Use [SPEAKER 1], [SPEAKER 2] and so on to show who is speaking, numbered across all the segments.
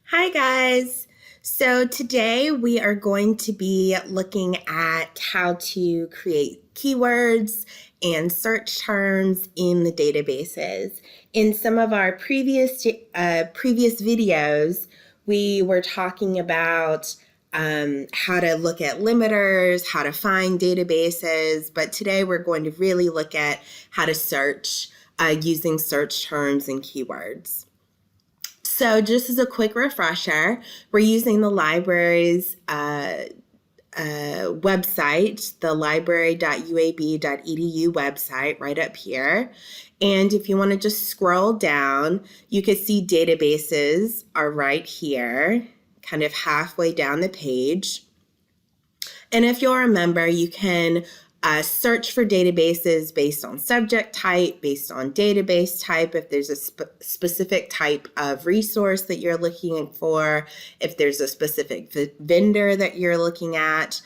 [SPEAKER 1] Hi guys! So today we are going to be looking at how to create keywords and search terms in the databases. In some of our previous videos, we were talking about how to look at limiters, how to find databases, but today we're going to really look at how to search using search terms and keywords. So just as a quick refresher, we're using the library's website, the library.uab.edu website right up here. And if you want to just scroll down, you can see databases are right here, kind of halfway down the page. And if you'll remember, you can search for databases based on subject type, based on database type, if there's a specific type of resource that you're looking for, if there's a specific vendor that you're looking at,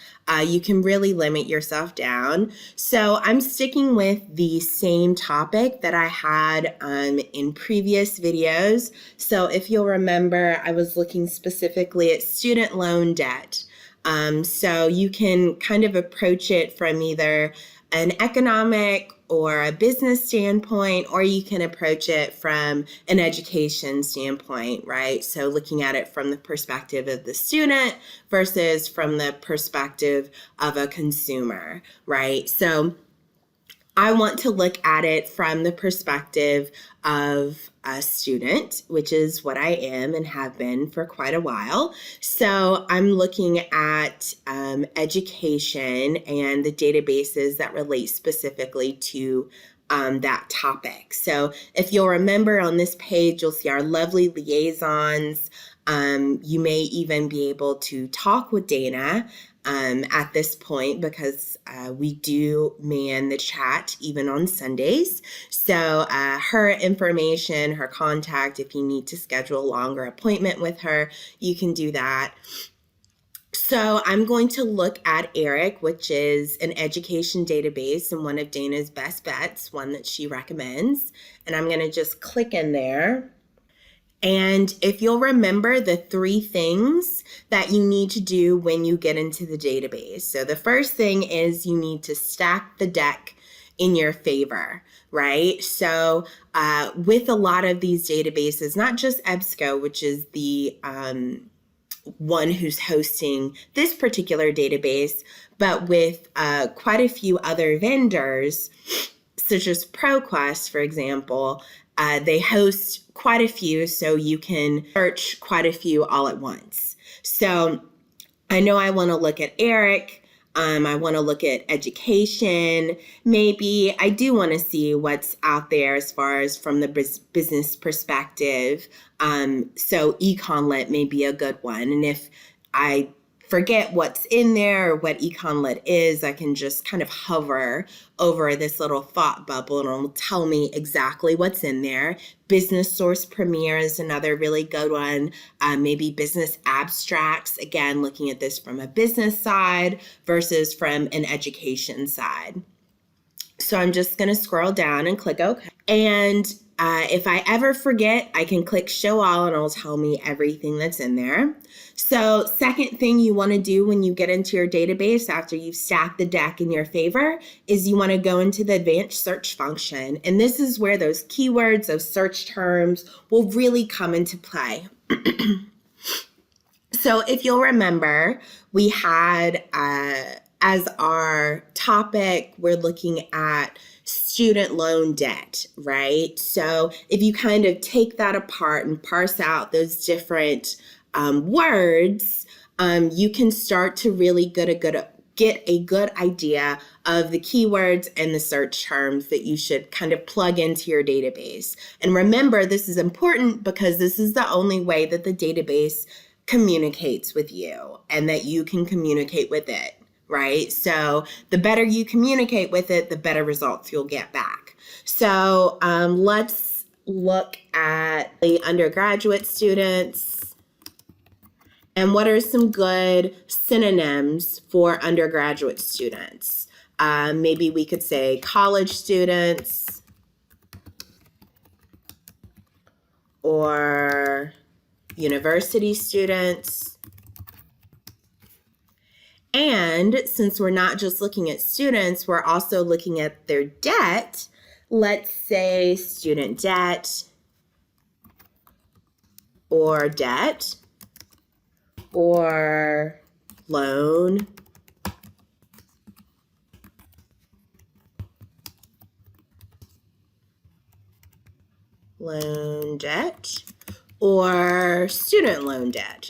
[SPEAKER 1] you can really limit yourself down. So I'm sticking with the same topic that I had in previous videos. So if you'll remember, I was looking specifically at student loan debt. So you can kind of approach it from either an economic or a business standpoint, or you can approach it from an education standpoint, right? So looking at it from the perspective of the student versus from the perspective of a consumer, right? So I want to look at it from the perspective of a student, which is what I am and have been for quite a while. So I'm looking at education and the databases that relate specifically to that topic. So if you'll remember on this page, you'll see our lovely liaisons. You may even be able to talk with Dana at this point because we do man the chat even on Sundays. So her information, her contact, if you need to schedule a longer appointment with her, you can do that. So I'm going to look at ERIC, which is an education database and one of Dana's best bets, one that she recommends. And I'm going to just click in there. And if you'll remember the three things that you need to do when you get into the database. So the first thing is you need to stack the deck in your favor, right? So with a lot of these databases, not just EBSCO, which is the one who's hosting this particular database, but with quite a few other vendors, such as ProQuest, for example, they host quite a few, so you can search quite a few all at once. So I know I want to look at ERIC. I want to look at education. Maybe I do want to see what's out there as far as from the business perspective. So EconLit may be a good one. And if I forget what's in there or what EconLit is, I can just kind of hover over this little thought bubble and it'll tell me exactly what's in there. Business Source Premier is another really good one. Maybe Business Abstracts, again, looking at this from a business side versus from an education side. So I'm just going to scroll down and click OK. And if I ever forget, I can click Show All and it'll tell me everything that's in there. So second thing you want to do when you get into your database after you've stacked the deck in your favor is you want to go into the advanced search function. And this is where those keywords, those search terms will really come into play. So if you'll remember, we had as our topic, we're looking at student loan debt, right? So if you kind of take that apart and parse out those different words, you can start to really get a good idea of the keywords and the search terms that you should kind of plug into your database. And remember, this is important because this is the only way that the database communicates with you and that you can communicate with it. Right? So the better you communicate with it, the better results you'll get back. So let's look at the undergraduate students and what are some good synonyms for undergraduate students. Maybe we could say college students or university students. And since we're not just looking at students, we're also looking at their debt. Let's say student debt or debt or loan debt or student loan debt.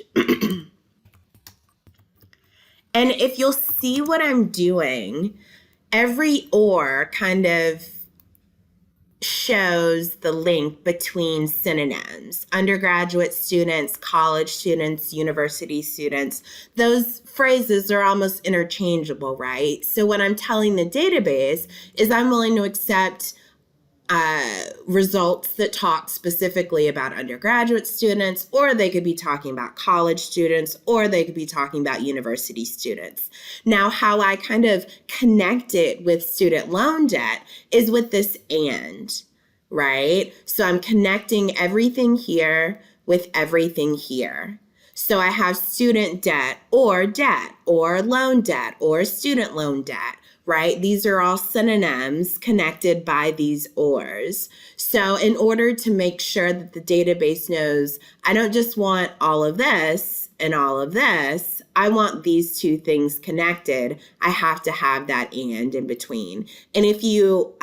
[SPEAKER 1] And if you'll see what I'm doing, every or kind of shows the link between synonyms. Undergraduate students, college students, university students, those phrases are almost interchangeable, right? So what I'm telling the database is I'm willing to accept results that talk specifically about undergraduate students, or they could be talking about college students, or they could be talking about university students. Now, how I kind of connect it with student loan debt is with this and, right? So I'm connecting everything here with everything here. So I have student debt or loan debt or student loan debt, right? These are all synonyms connected by these ors. So in order to make sure that the database knows, I don't just want all of this and all of this, I want these two things connected, I have to have that and in between. And if you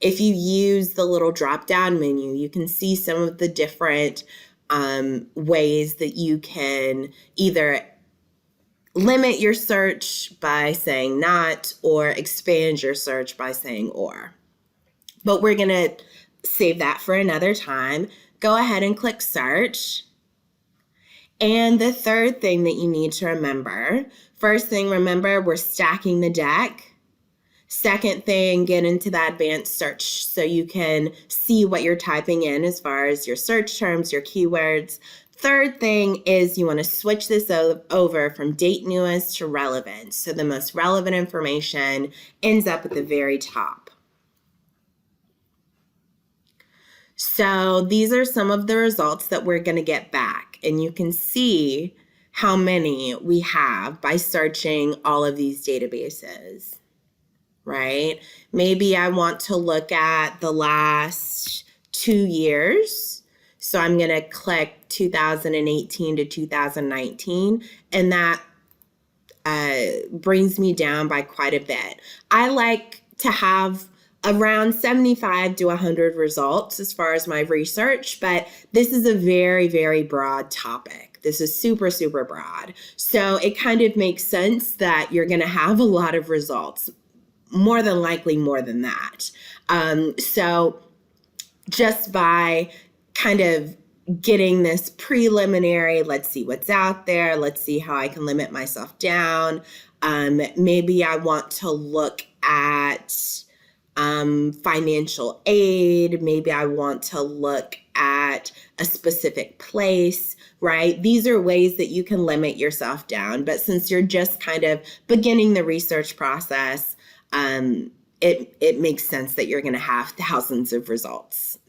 [SPEAKER 1] use the little drop-down menu, you can see some of the different ways that you can either limit your search by saying not or expand your search by saying or. But we're going to save that for another time. Go ahead and click search. And the third thing that you need to remember, first thing, remember we're stacking the deck. Second thing, get into that advanced search so you can see what you're typing in as far as your search terms, your keywords. Third thing is you want to switch this over from date newest to relevant. So the most relevant information ends up at the very top. So these are some of the results that we're going to get back. And you can see how many we have by searching all of these databases, right? Maybe I want to look at the last 2 years. So I'm going to click 2018 to 2019, and that brings me down by quite a bit. I like to have around 75 to 100 results as far as my research, but this is a very, very broad topic. This is super, super broad. So it kind of makes sense that you're going to have a lot of results, more than likely more than that. So just by kind of getting this preliminary, let's see what's out there, let's see how I can limit myself down. Maybe I want to look at financial aid. Maybe I want to look at a specific place, right? These are ways that you can limit yourself down. But since you're just kind of beginning the research process, it makes sense that you're going to have thousands of results.